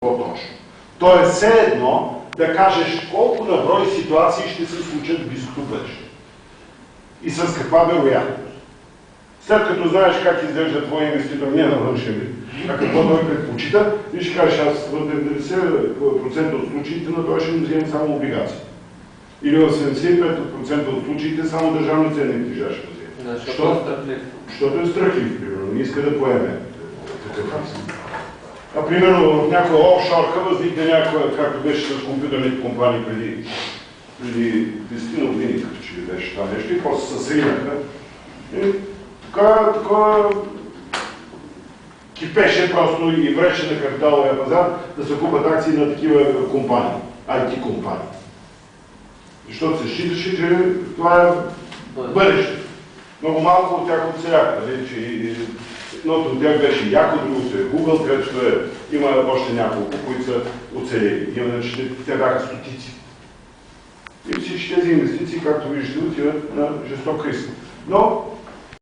по-точно. То е все едно да кажеш колко на брой ситуации ще се случат в близкото бъдеще. И с каква вероятност. След като знаеш как изглежда твой инвеститор, не на външен вид, а какво той предпочита, ти ще кажеш, аз в 90% от случаите на това ще му вземем само облигации. Или в 75% от случаите само държавни ценни книжа ще вземем. Защото е страхлив, примерно, не иска да поеме такъв риск. А примерно в някоя офшорка възникне някоя, както беше с компютърните компании преди 10 години, като че ли беше това нещо, и после се сринаха. Такова кипеше просто и вреше на капиталовия пазар да се купат акции на такива компании, IT компании. Защото се считаше, че това е бъдеще. Много малко от тях оцеляха. Едното от тях беше яко, другото е Google, където има още няколко, които са оцелели. Иначе те бяха стотици. И всички тези инвестиции, както виждате, отиват на жесток риск. Но